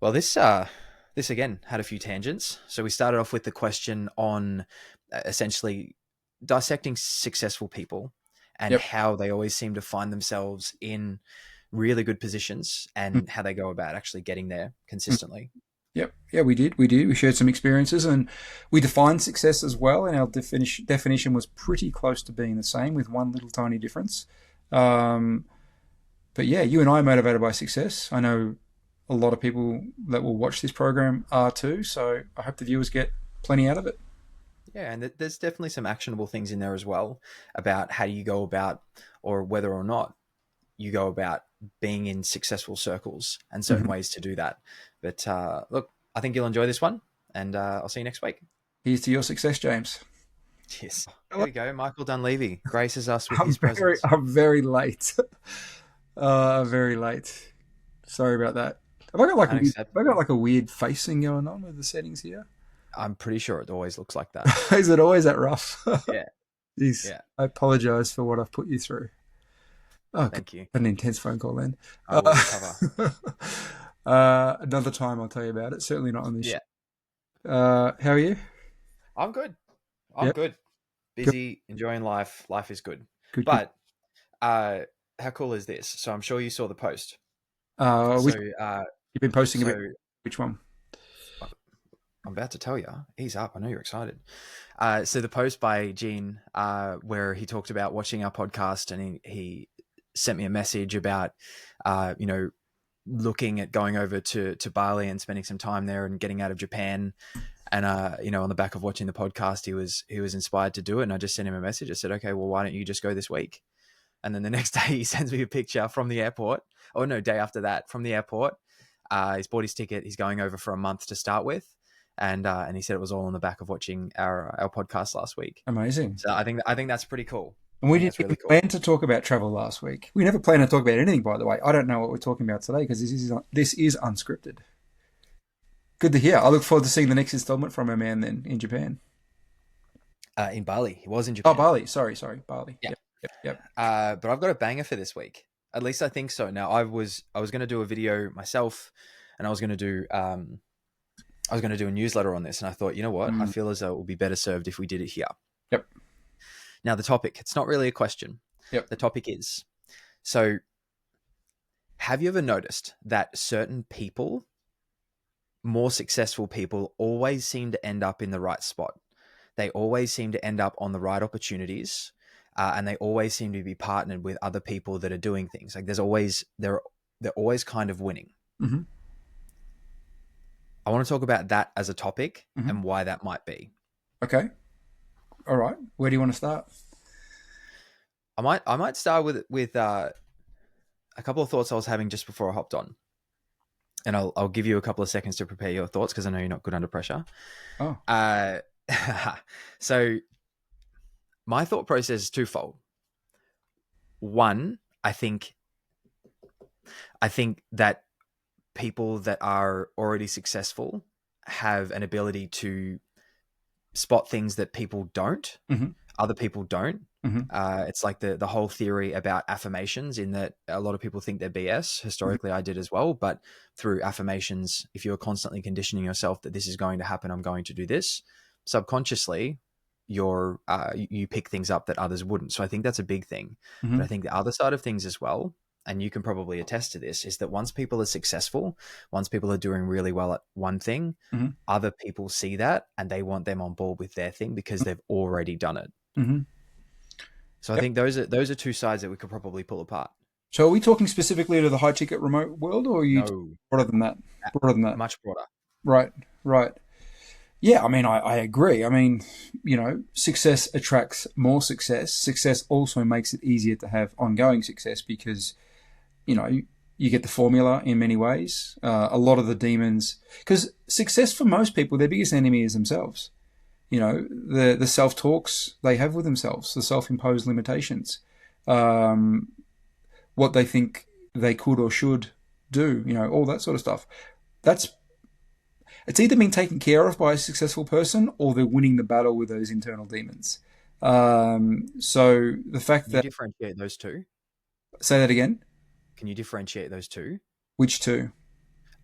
Well, this again had a few tangents. So we started off with the question on essentially dissecting successful people and Yep. how they always seem to find themselves in really good positions Mm. and how they go about actually getting there consistently. Yep. Yeah, we did. We did. We shared some experiences and we defined success as well. And our definition was pretty close to being the same with one little tiny difference. Um, but yeah, you and I are motivated by success. I know a lot of people that will watch this program are too. So I hope the viewers get plenty out of it. Yeah, and there's definitely some actionable things in there as well about how you go about or whether or not you go about being in successful circles and certain Mhm. ways to do that. But look, I think you'll enjoy this one, and I'll see you next week. Here's to your success, James. Yes. There we go. Michael Dunleavy graces us with I'm his very, presence. I'm very late. Very late. Sorry about that. Have I got Unacceptable. like a weird face thing going on with the settings here? I'm pretty sure it always looks like that. Is it always that rough? Yeah. Jeez, Yeah. I apologize for what I've put you through. Oh, God, Thank you. an intense phone call then. I will recover. Another time I'll tell you about it. Certainly not on this show. Yeah. How are you? I'm good. I'm Yep. good. Good. Busy, enjoying life. Life is good. Good. Good. But how cool is this? So I'm sure you saw the post. Which So you've been posting about? so Which one? I'm about to tell you. Ease up. I know you're excited. So the post by Gene, where he talked about watching our podcast, and he sent me a message about, you know, looking at going over to Bali and spending some time there and getting out of Japan. And you know, on the back of watching the podcast, he was inspired to do it. And I just sent him a message. I said, okay, well, why don't you just go this week? And then the next day, he sends me a picture from the airport. Oh no, day after that, from the airport. He's bought his ticket. He's going over for a month to start with, and he said it was all on the back of watching our podcast last week. Amazing. So I think that's pretty cool. And I we think didn't that's really even cool. plan to talk about travel last week. We never planned to talk about anything, by the way. I don't know what we're talking about today because this is unscripted. Good to hear. I look forward to seeing the next installment from our man then in Japan. In Bali, he was in Oh, Japan. Bali. Sorry, Bali. Yeah. Yep. But I've got a banger for this week. At least I think so. Now I was going to do a video myself, and I was going to do a newsletter on this, and I thought, you know what, I Mm, feel as though it would be better served if we did it here. yep. Now the topic, it's not really a question. Yep. The topic is, so have you ever noticed that certain people, more successful people, always seem to end up in the right spot? They always seem to end up on the right opportunities, and they always seem to be partnered with other people that are doing things. Like they're always kind of winning. Hmm. I want to talk about that as a topic Hmm. and why that might be. Okay. All right. Where do you want to start? I might start with a couple of thoughts I was having just before I hopped on, and I'll give you a couple of seconds to prepare your thoughts because I know you're not good under pressure. Oh. Uh, so my thought process is twofold. One, I think that people that are already successful have an ability to spot things that people don't, Hmm. other people don't. Hmm. It's like the whole theory about affirmations, in that a lot of people think they're BS. Historically, I did as well. But through affirmations, if you're constantly conditioning yourself that this is going to happen, I'm going to do this, subconsciously, you pick things up that others wouldn't. So I think that's a big thing. Hmm. But I think the other side of things as well, and you can probably attest to this, is that once people are successful, once people are doing really well at one thing, Hmm. other people see that and they want them on board with their thing because they've already done it. Hmm. So I think those are two sides that we could probably pull apart. So are we talking specifically to the high ticket remote world, or are you No, broader than that? Broader than that. much broader. Right. Right. Yeah, I mean, I agree. I mean, success attracts more success. Success also makes it easier to have ongoing success because, you know, you get the formula in many ways. A lot of the demons, because success for most people, their biggest enemy is themselves. The self talks they have with themselves, the self imposed limitations, um, what they think they could or should do, all that sort of stuff. That's It's either been taken care of by a successful person or they're winning the battle with those internal demons. So the fact Can you that, differentiate those two? say that again, Can you differentiate those two? which two?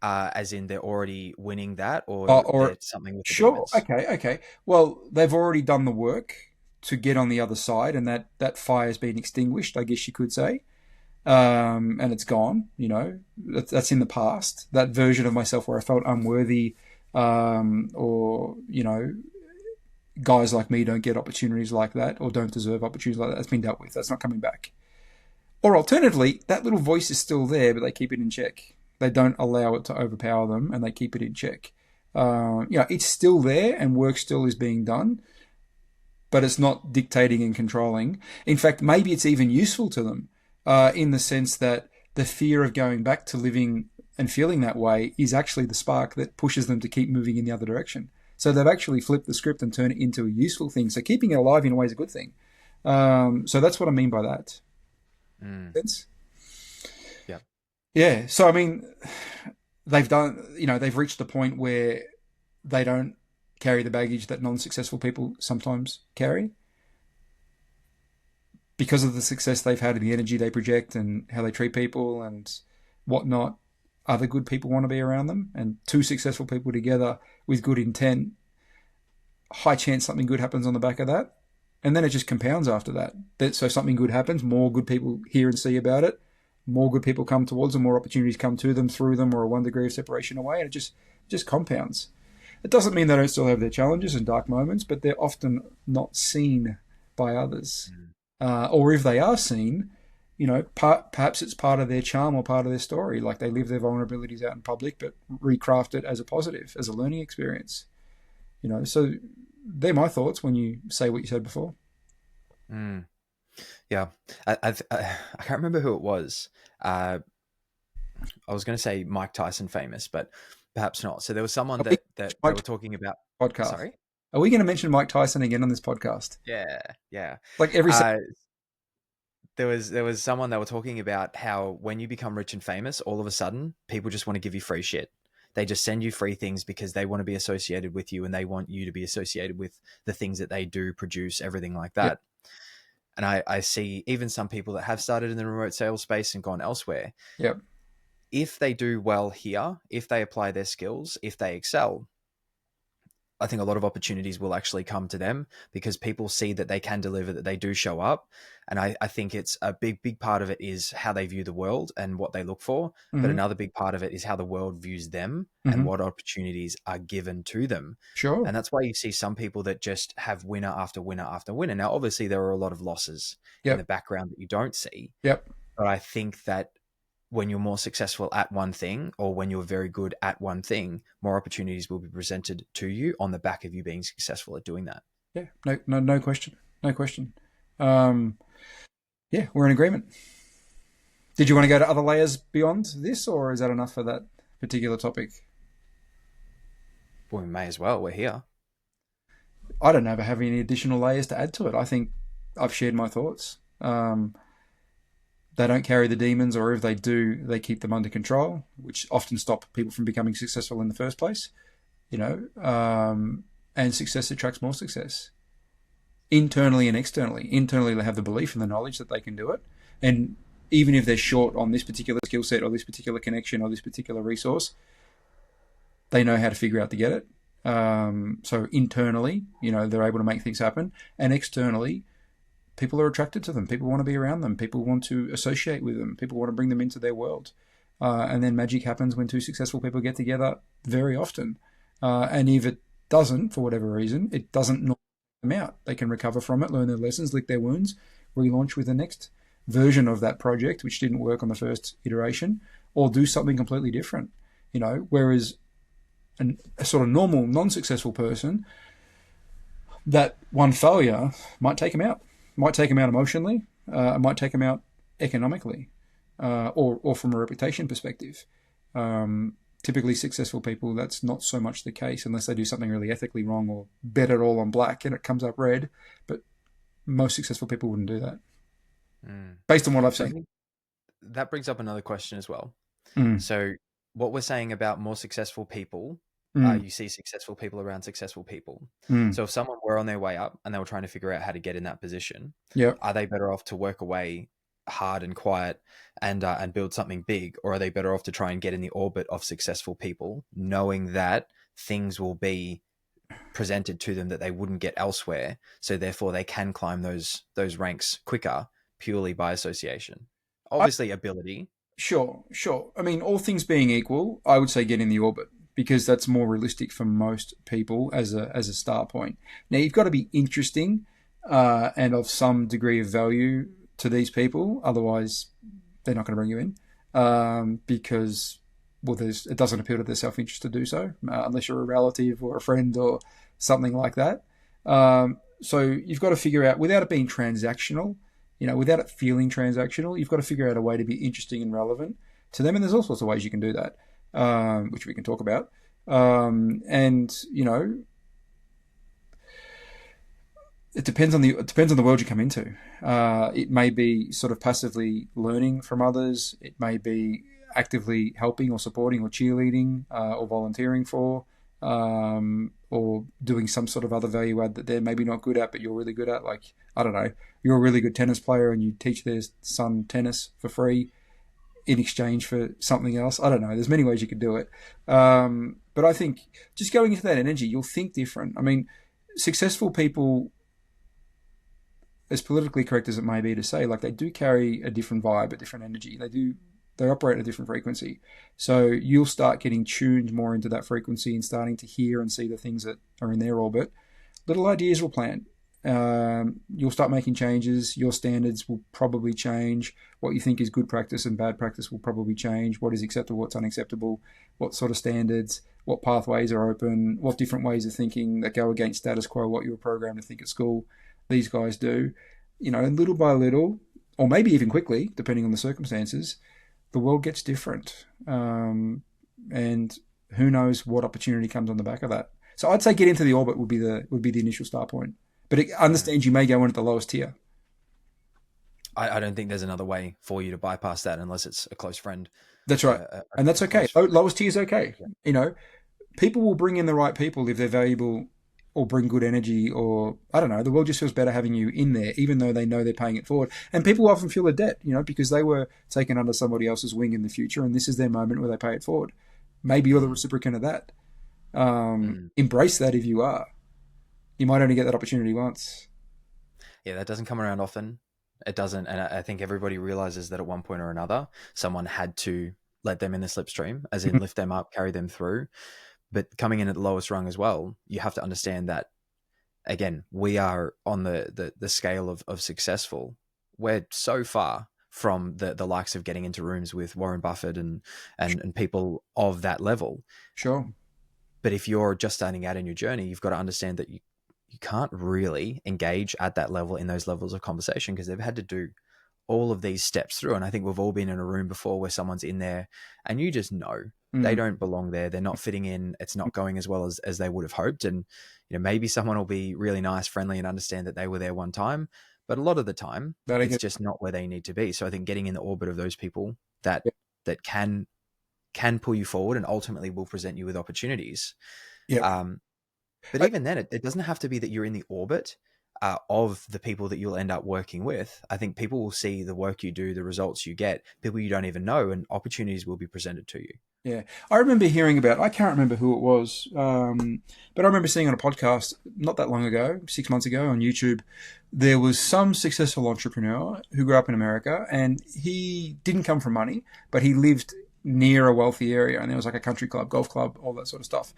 as in they're already winning that, or Or there's something with the sure, demons? okay. Well, they've already done the work to get on the other side, and that fire's been extinguished, I guess you could say. And it's gone. That's in the past. That version of myself where I felt unworthy, or guys like me don't get opportunities like that, or don't deserve opportunities like that. That's been dealt with. That's not coming back. Or alternatively, that little voice is still there, but they keep it in check. They don't allow it to overpower them, and they keep it in check. It's still there, and work still is being done, but it's not dictating and controlling. In fact, maybe it's even useful to them, in the sense that the fear of going back to living and feeling that way is actually the spark that pushes them to keep moving in the other direction. So they've actually flipped the script and turned it into a useful thing. So keeping it alive in a way is a good thing. So that's what I mean by that. Sense? Yeah. Yeah. So I mean, they've reached the point where they don't carry the baggage that non-successful people sometimes carry, because of the success they've had and the energy they project and how they treat people and whatnot. Other good people want to be around them, and two successful people together with good intent, high chance something good happens on the back of that. And then it just compounds after that. So something good happens, more good people hear and see about it, more good people come towards them, more opportunities come to them through them, or a 1 degree of separation away, and it just compounds. It doesn't mean they don't still have their challenges and dark moments, but they're often not seen by others. Or if they are seen, perhaps it's part of their charm or part of their story. Like they live their vulnerabilities out in public, but recraft it as a positive, as a learning experience. So they're my thoughts when you say what you said before. Yeah, I can't remember who it was. I was going to say Mike Tyson famous, but perhaps not. So there was someone that they were talking about. Podcast. Sorry, are we going to mention Mike Tyson again on this podcast? Yeah. Like every. There was someone that were talking about how when you become rich and famous, all of a sudden people just want to give you free shit. They just send you free things because they want to be associated with you, and they want you to be associated with the things that they do, produce, everything like that. Yep. And I see even some people that have started in the remote sales space and gone elsewhere. Yep. If they do well here, if they apply their skills, if they excel, I think a lot of opportunities will actually come to them because people see that they can deliver, that they do show up. And I think it's a big part of it is how they view the world and what they look for. Mm-hmm. But another big part of it is how the world views them and what opportunities are given to them. Sure. And that's why you see some people that just have winner after winner after winner. Now, obviously there are a lot of losses in the background that you don't see. Yep. But I think that when you're more successful at one thing, or when you're very good at one thing, more opportunities will be presented to you on the back of you being successful at doing that. Yeah, no question. Yeah, we're in agreement. Did you want to go to other layers beyond this, or is that enough for that particular topic? Well, we may as well. We're here. I don't ever have any additional layers to add to it. I think I've shared my thoughts. They don't carry the demons, or if they do, they keep them under control, which often stop people from becoming successful in the first place. And success attracts more success, internally and externally. Internally, they have the belief and the knowledge that they can do it. And even if they're short on this particular skill set or this particular connection or this particular resource, they know how to figure out to get it. So internally, they're able to make things happen. And externally, people are attracted to them. People want to be around them. People want to associate with them. People want to bring them into their world. And then magic happens when two successful people get together very often. And if it doesn't, for whatever reason, it doesn't knock them out. They can recover from it, learn their lessons, lick their wounds, relaunch with the next version of that project, which didn't work on the first iteration, or do something completely different. Whereas a sort of normal, non-successful person, that one failure might take them out. Might take them out emotionally, might take them out economically, or from a reputation perspective. Typically successful people, that's not so much the case unless they do something really ethically wrong or bet it all on black and it comes up red. But most successful people wouldn't do that, based on what I've seen. That brings up another question as well. So what we're saying about more successful people, you see successful people around successful people. So if someone were on their way up and they were trying to figure out how to get in that position, are they better off to work away hard and quiet and build something big, or are they better off to try and get in the orbit of successful people, knowing that things will be presented to them that they wouldn't get elsewhere, so therefore they can climb those ranks quicker purely by association? Obviously, ability. Sure. I mean, all things being equal, I would say get in the orbit, because that's more realistic for most people as a start point. Now, you've got to be interesting and of some degree of value to these people. Otherwise, they're not going to bring you in because, well, it doesn't appeal to their self-interest to do so, unless you're a relative or a friend or something like that. So you've got to figure out, without it being transactional, without it feeling transactional, you've got to figure out a way to be interesting and relevant to them. And there's all sorts of ways you can do that, which we can talk about. It depends on the world you come into. It may be sort of passively learning from others. It may be actively helping or supporting or cheerleading or volunteering for, or doing some sort of other value add that they're maybe not good at, but you're really good at. Like, I don't know, you're a really good tennis player and you teach their son tennis for free in exchange for something else. I don't know. There's many ways you could do it. But I think just going into that energy, you'll think different. I mean, successful people, as politically correct as it may be to say, like, they do carry a different vibe, a different energy. They operate at a different frequency. So you'll start getting tuned more into that frequency and starting to hear and see the things that are in their orbit. Little ideas will plant. You'll start making changes. Your standards will probably change. What you think is good practice and bad practice will probably change. What is acceptable, what's unacceptable, what sort of standards, what pathways are open, what different ways of thinking that go against status quo, what you were programmed to think at school. These guys do. Little by little, or maybe even quickly, depending on the circumstances, the world gets different. And who knows what opportunity comes on the back of that. So I'd say get into the orbit would be the initial start point. But it understands you may go in at the lowest tier. I don't think there's another way for you to bypass that unless it's a close friend. That's right. And that's okay. Lowest tier is okay. Yeah. People will bring in the right people if they're valuable or bring good energy, or I don't know, the world just feels better having you in there, even though they know they're paying it forward. And people often feel a debt, because they were taken under somebody else's wing in the future, and this is their moment where they pay it forward. Maybe you're the reciprocant of that. Embrace that if you are. You might only get that opportunity once. Yeah, that doesn't come around often. It doesn't. And I think everybody realizes that at one point or another, someone had to let them in the slipstream, as in lift them up, carry them through. But coming in at the lowest rung as well, you have to understand that, again, we are on the scale of successful. We're so far from the likes of getting into rooms with Warren Buffett and people of that level. Sure. But if you're just starting out in your journey, you've got to understand that you can't really engage at that level in those levels of conversation, because they've had to do all of these steps through. And I think we've all been in a room before where someone's in there and you just know they don't belong there. They're not fitting in. It's not going as well as they would have hoped. And, maybe someone will be really nice, friendly, and understand that they were there one time. But a lot of the time, it's just not where they need to be. So I think getting in the orbit of those people that can pull you forward and ultimately will present you with opportunities. Yeah. But even then, it doesn't have to be that you're in the orbit of the people that you'll end up working with. I think people will see the work you do, the results you get, people you don't even know, and opportunities will be presented to you. Yeah. I remember hearing about, I can't remember who it was, but I remember seeing on a podcast not that long ago, 6 months ago on YouTube, there was some successful entrepreneur who grew up in America, and he didn't come from money, but he lived near a wealthy area, and there was like a country club, golf club, all that sort of stuff.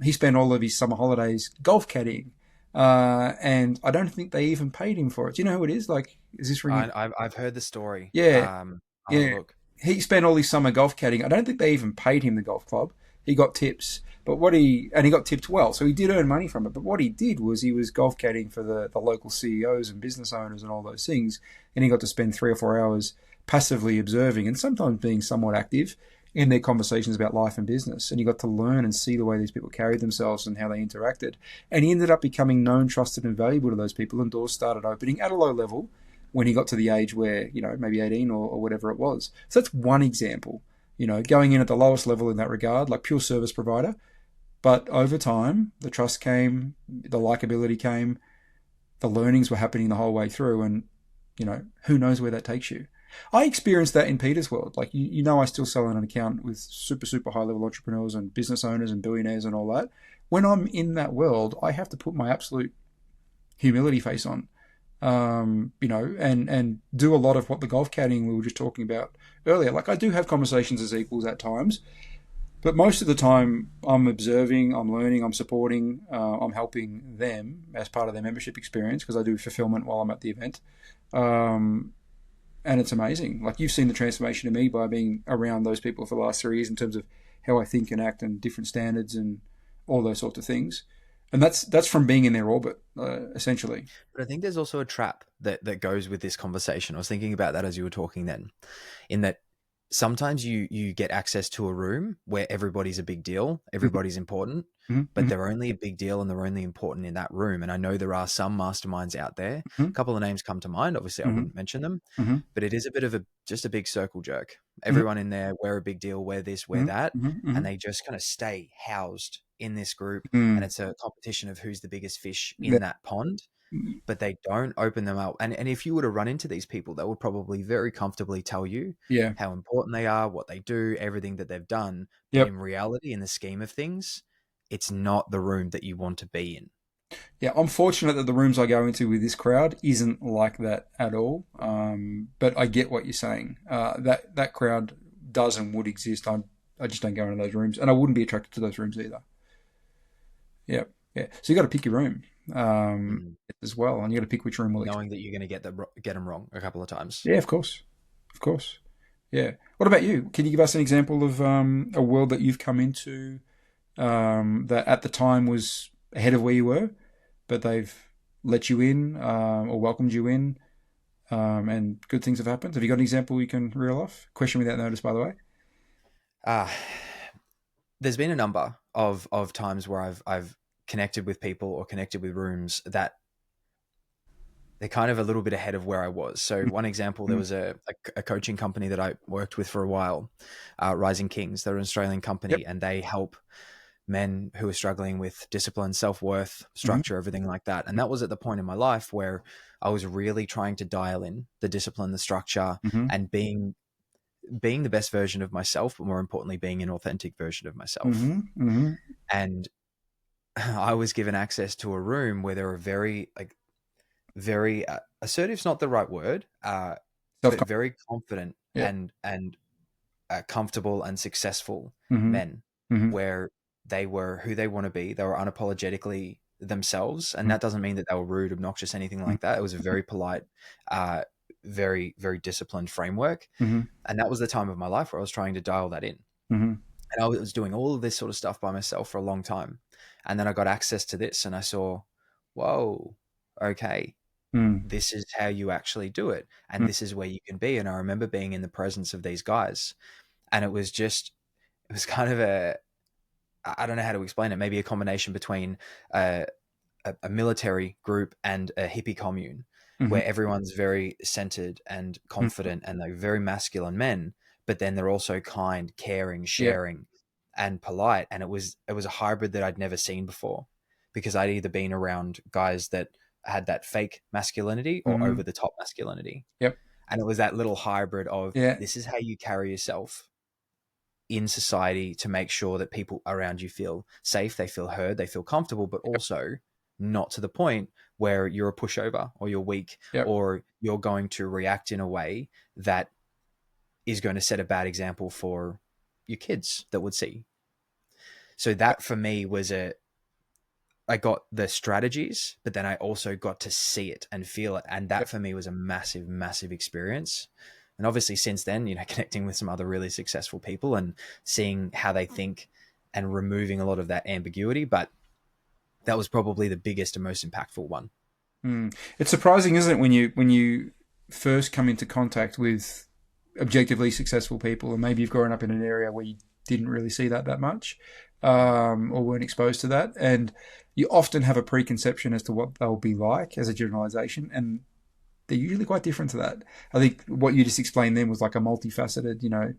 He spent all of his summer holidays golf caddying, and I don't think they even paid him for it. Do you know who it is? Like, is this ringing? I've heard the story. Yeah. Look. He spent all his summer golf caddying. I don't think they even paid him the golf club. He got tips, and he got tipped well, so he did earn money from it. But what he did was he was golf caddying for the local CEOs and business owners and all those things, and he got to spend 3 or 4 hours passively observing and sometimes being somewhat active in their conversations about life and business. And you got to learn and see the way these people carried themselves and how they interacted. And he ended up becoming known, trusted, and valuable to those people, and doors started opening at a low level when he got to the age where, maybe 18 or whatever it was. So that's one example, going in at the lowest level in that regard, like pure service provider. But over time, the trust came, the likability came, the learnings were happening the whole way through. And who knows where that takes you. I experienced that in Peter's world. Like, I still sell on an account with super, super high level entrepreneurs and business owners and billionaires and all that. When I'm in that world, I have to put my absolute humility face on, and do a lot of what the golf caddying we were just talking about earlier. Like, I do have conversations as equals at times, but most of the time I'm observing, I'm learning, I'm supporting, I'm helping them as part of their membership experience, because I do fulfillment while I'm at the event. And it's amazing. Like, you've seen the transformation in me by being around those people for the last 3 years in terms of how I think and act and different standards and all those sorts of things. And that's from being in their orbit, essentially. But I think there's also a trap that goes with this conversation. I was thinking about that as you were talking then, in that sometimes you get access to a room where everybody's a big deal, everybody's important, but they're only a big deal and they're only important in that room. And I know there are some masterminds out there. A couple of names come to mind. Obviously, I wouldn't mention them, but it is a bit of just a big circle jerk. Everyone in there, we're a big deal, we're this, we're that, and they just kind of stay housed in this group, and it's a competition of who's the biggest fish in that pond. But they don't open them up. And if you were to run into these people, they would probably very comfortably tell you how important they are, what they do, everything that they've done. But in reality, in the scheme of things, it's not the room that you want to be in. Yeah, I'm fortunate that the rooms I go into with this crowd isn't like that at all. But I get what you're saying. That crowd does and would exist. I just don't go into those rooms, and I wouldn't be attracted to those rooms either. Yeah. So you got to pick your room as well, and you got to pick which room will. Knowing that you're going to get them wrong a couple of times. Yeah, of course. Yeah. What about you? Can you give us an example of a world that you've come into that at the time was ahead of where you were, but they've let you in or welcomed you in, and good things have happened? Have you got an example you can reel off? Question without notice, by the way. There's been a number of times where I've connected with people or connected with rooms that they're kind of a little bit ahead of where I was. So one example, there was a coaching company that I worked with for a while, Rising Kings. They're an Australian company, and they help men who are struggling with discipline, self-worth, structure, everything like that. And that was at the point in my life where I was really trying to dial in the discipline, the structure, and being the best version of myself, but more importantly, being an authentic version of myself. And I was given access to a room where there were very assertive is not the right word, but very confident and comfortable and successful men, where they were who they want to be. They were unapologetically themselves, and that doesn't mean that they were rude, obnoxious, anything like that. It was a very polite, very, very disciplined framework. And that was the time of my life where I was trying to dial that in. And I was doing all of this sort of stuff by myself for a long time. And then I got access to this and I saw, whoa, okay, this is how you actually do it. And this is where you can be. And I remember being in the presence of these guys, and it was kind of I don't know how to explain it, maybe a combination between a military group and a hippie commune, where everyone's very centered and confident and they're very masculine men, but then they're also kind, caring, sharing, and polite. And it was a hybrid that I'd never seen before, because I'd either been around guys that had that fake masculinity or over the top masculinity. And it was that little hybrid of this is how you carry yourself in society to make sure that people around you feel safe, they feel heard, they feel comfortable, but also not to the point where you're a pushover or you're weak or you're going to react in a way that is going to set a bad example for your kids that would see. So that for me was I got the strategies, but then I also got to see it and feel it. And that for me was a massive, massive experience. And obviously since then, connecting with some other really successful people and seeing how they think and removing a lot of that ambiguity. But that was probably the biggest and most impactful one. It's surprising, isn't it, when you first come into contact with objectively successful people, and maybe you've grown up in an area where you didn't really see that much, or weren't exposed to that, and you often have a preconception as to what they'll be like as a generalization, and they're usually quite different to that. I think what you just explained then was like a multifaceted,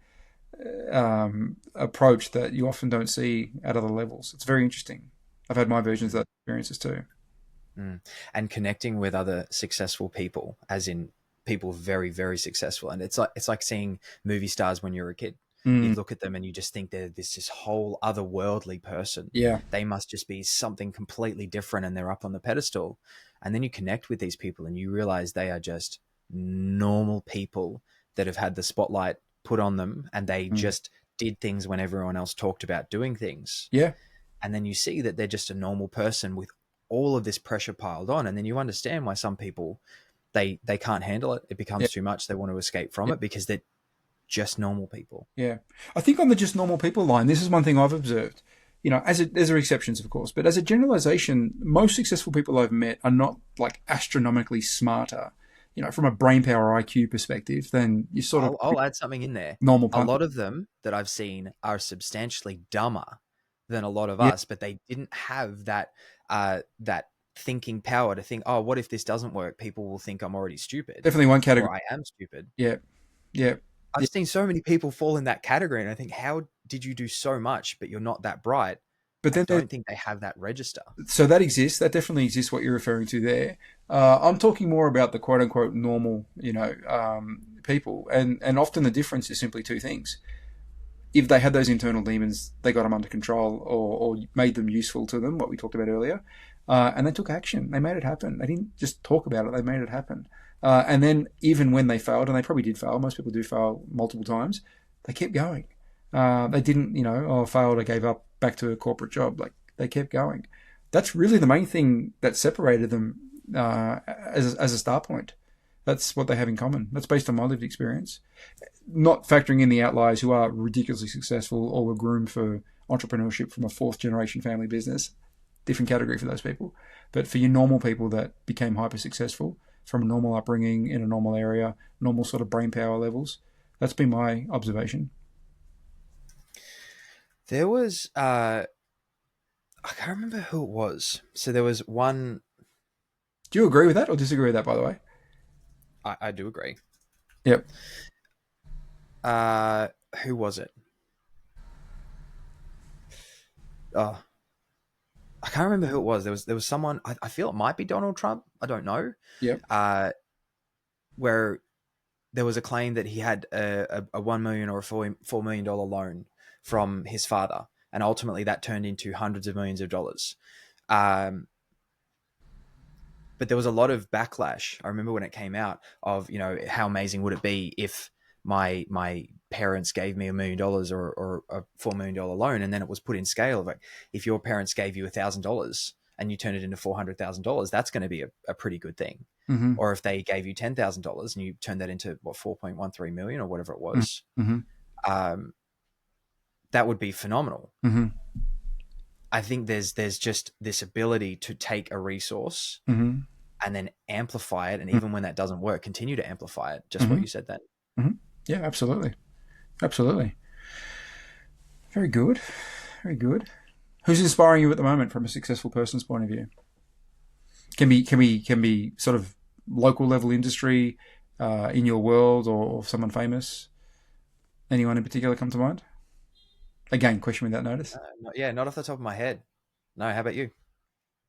approach that you often don't see at other levels. It's very interesting. I've had my versions of that experiences too. And connecting with other successful people, as in people very, very successful. And it's like seeing movie stars when you're a kid. Mm. You look at them and you just think they're this whole otherworldly person. Yeah. They must just be something completely different, and they're up on the pedestal. And then you connect with these people and you realize they are just normal people that have had the spotlight put on them, and they just did things when everyone else talked about doing things. Yeah. And then you see that they're just a normal person with all of this pressure piled on. And then you understand why some people, they can't handle it. It becomes too much. They want to escape from it because they're just normal people. Yeah. I think on the just normal people line, this is one thing I've observed. You know, there are exceptions, of course, but as a generalization, most successful people I've met are not like astronomically smarter, you know, from a brain power IQ perspective, than you sort of. I'll add something in there. Normal. A lot of them that I've seen are substantially dumber than a lot of us, but they didn't have that thinking power to think, oh, what if this doesn't work? People will think I'm already stupid. Definitely one category. Or I am stupid. Yeah. Yeah. I've seen so many people fall in that category, and I think, how did you do so much, but you're not that bright? But then I don't think they have that register. So that exists. That definitely exists, what you're referring to there. I'm talking more about the quote unquote normal, you know, people. And often the difference is simply two things. If they had those internal demons, they got them under control or made them useful to them, what we talked about earlier. And they took action. They made it happen. They didn't just talk about it. They made it happen. And then even when they failed, and they probably did fail, most people do fail multiple times, they kept going. They didn't, you know, oh, failed, I gave up, back to a corporate job. Like, they kept going. That's really the main thing that separated them as a start point. That's what they have in common. That's based on my lived experience. Not factoring in the outliers who are ridiculously successful or were groomed for entrepreneurship from a fourth generation family business. Different category for those people. But for your normal people that became hyper successful from a normal upbringing in a normal area, normal sort of brain power levels, that's been my observation. There was, I can't remember who it was. So there was one. Do you agree with that or disagree with that, by the way? I do agree. Yep. Who was it? Oh, I can't remember who it was. There was someone, I feel it might be Donald Trump. I don't know. Yep. Where there was a claim that he had a $1 million or a $4 million loan from his father. And ultimately that turned into hundreds of millions of dollars. But there was a lot of backlash. I remember when it came out of, you know, how amazing would it be if my parents gave me $1 million or a $4 million loan, and then it was put in scale of like, if your parents gave you $1,000 and you turn it into $400,000, that's going to be a pretty good thing. Mm-hmm. Or if they gave you $10,000 and you turned that into 4.13 million or whatever it was, that would be phenomenal. Mm-hmm. I think there's just this ability to take a resource and then amplify it. And even when that doesn't work, continue to amplify it. Just what you said then. Yeah, absolutely. Absolutely. Very good. Very good. Who's inspiring you at the moment from a successful person's point of view? Can be sort of local level industry, in your world, or someone famous. Anyone in particular come to mind? Again, question without notice. Not off the top of my head. No, how about you?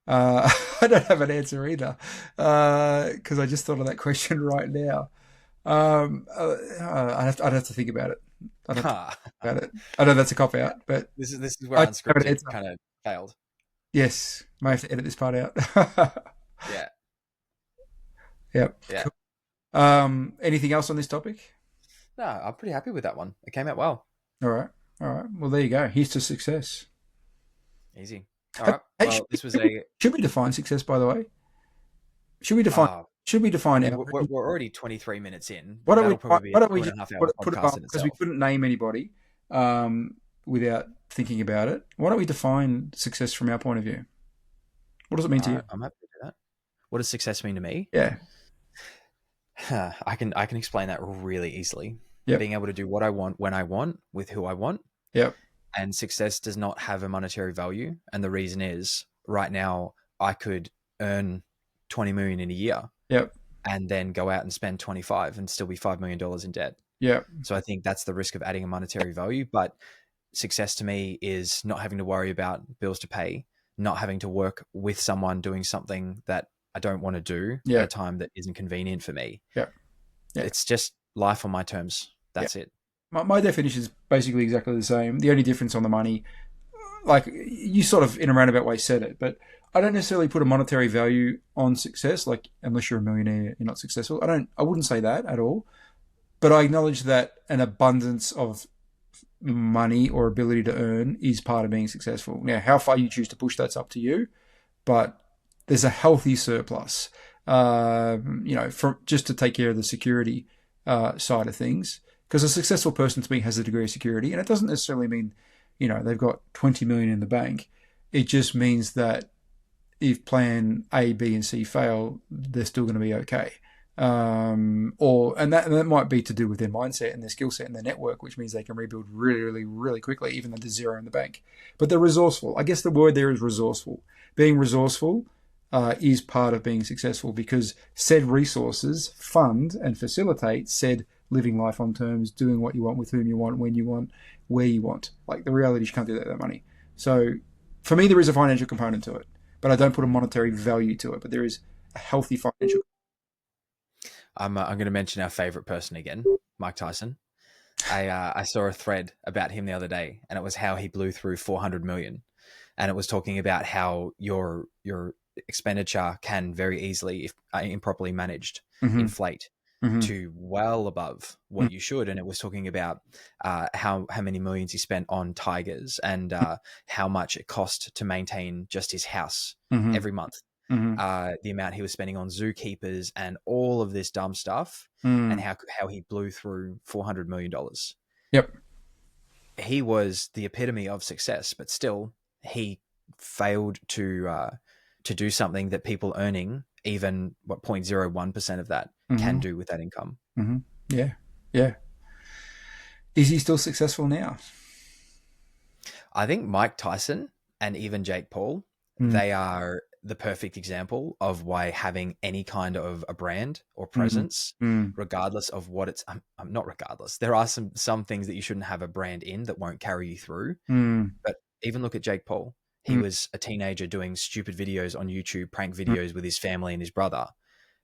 I don't have an answer either, because I just thought of that question right now. I'd have to think about it. I know that's a cop out, but this is where Unscripted kind of failed. Yes, may have to edit this part out. Yeah. Yep. Yeah. Cool. Anything else on this topic? No, I'm pretty happy with that one. It came out well. All right. Well, there you go. Here's to success. Easy. All right. Well, should we define success, by the way? Should we define? We're already 23 minutes in. Why don't we put it up, because we couldn't name anybody without thinking about it. Why don't we define success from our point of view? What does it mean to you? I'm happy to do that. What does success mean to me? Yeah. I can explain that really easily. Yep. Being able to do what I want, when I want, with who I want. Yep. And success does not have a monetary value. And the reason is, right now I could earn 20 million in a year. Yep. And then go out and spend 25 and still be $5 million in debt. Yeah. So I think that's the risk of adding a monetary value. But success to me is not having to worry about bills to pay, not having to work with someone doing something that I don't want to do at a time that isn't convenient for me. Yeah. It's just life on my terms. That's it. My definition is basically exactly the same. The only difference on the money, like you sort of in a roundabout way said it, but I don't necessarily put a monetary value on success. Like unless you're a millionaire, you're not successful. I wouldn't say that at all. But I acknowledge that an abundance of money or ability to earn is part of being successful. Now, how far you choose to push that's up to you, but there's a healthy surplus, for just to take care of the security side of things. Because a successful person to me has a degree of security, and it doesn't necessarily mean, they've got 20 million in the bank. It just means that if plan A, B, and C fail, they're still going to be okay. And that might be to do with their mindset and their skill set and their network, which means they can rebuild really, really, really quickly, even though there's zero in the bank. But they're resourceful. I guess the word there is resourceful. Being resourceful is part of being successful, because said resources fund and facilitate said living life on terms, doing what you want, with whom you want, when you want, where you want. Like the reality is you can't do that with that money. So for me, there is a financial component to it, but I don't put a monetary value to it. But there is a healthy financial. I'm going to mention our favorite person again, Mike Tyson. I saw a thread about him the other day, and it was how he blew through 400 million, and it was talking about how your expenditure can very easily, if improperly managed, inflate to well above what you should. And it was talking about how many millions he spent on tigers, and how much it cost to maintain just his house every month. The amount he was spending on zookeepers and all of this dumb stuff, and how he blew through $400 million. Yep. He was the epitome of success, but still he failed to do something that people earning even 0.01% of that can do with that income. Yeah. Is he still successful now? I think Mike Tyson and even Jake Paul, they are the perfect example of why having any kind of a brand or presence, regardless of what it's, not regardless, there are some things that you shouldn't have a brand in that won't carry you through. But even look at Jake Paul. He was a teenager doing stupid videos on YouTube, prank videos with his family and his brother.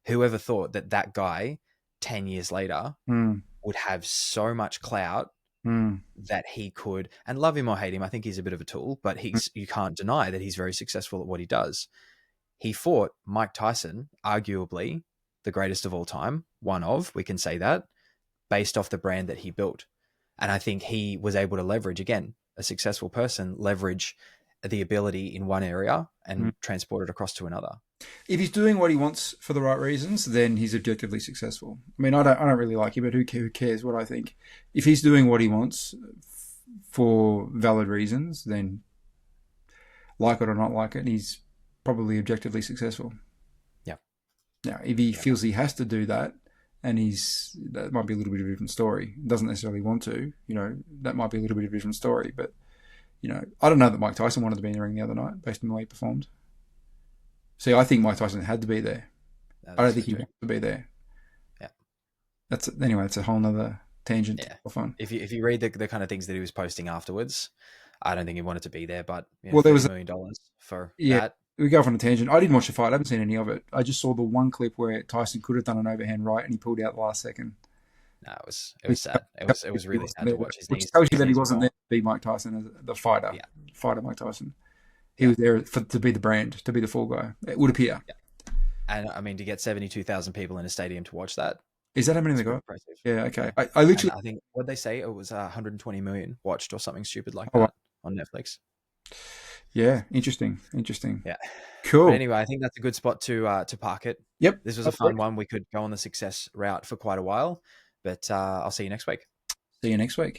Whoever thought that guy 10 years later would have so much clout that he could, and love him or hate him, I think he's a bit of a tool, but you can't deny that he's very successful at what he does. He fought Mike Tyson, arguably the greatest of all time, we can say that, based off the brand that he built. And I think he was able to leverage, again, a successful person, leverage the ability in one area and transport it across to another. If he's doing what he wants for the right reasons, then he's objectively successful. I mean, I don't really like him, but who cares what I think? If he's doing what he wants for valid reasons, then like it or not like it, he's probably objectively successful. Yeah. Now, if he feels he has to do that, and that might be a little bit of a different story. Doesn't necessarily want to, that might be a little bit of a different story. But, I don't know that Mike Tyson wanted to be in the ring the other night based on the way he performed. See, I think Mike Tyson had to be there. I don't think he wanted to be there. Yeah. That's a whole nother tangent. Yeah. For fun. If you read the kind of things that he was posting afterwards, I don't think he wanted to be there, but there was $1 million for that. We go off on a tangent. I didn't watch the fight. I haven't seen any of it. I just saw the one clip where Tyson could have done an overhand right and he pulled out the last second. No, it was sad. It was really sad to watch his knees. Which tells you that he wasn't there to be Mike Tyson as the fighter. Yeah. Fighter Mike Tyson. He was there to be the brand, to be the fall guy. It would appear. Yeah. And I mean, to get 72,000 people in a stadium to watch that. Is that how many they got? Impressive. Yeah, okay. I literally... I think, what they say, it was 120 million watched or something stupid like that on Netflix. Yeah, interesting. Yeah. Cool. But anyway, I think that's a good spot to park it. Yep. This was a fun one. We could go on the success route for quite a while, but I'll see you next week. See you next week.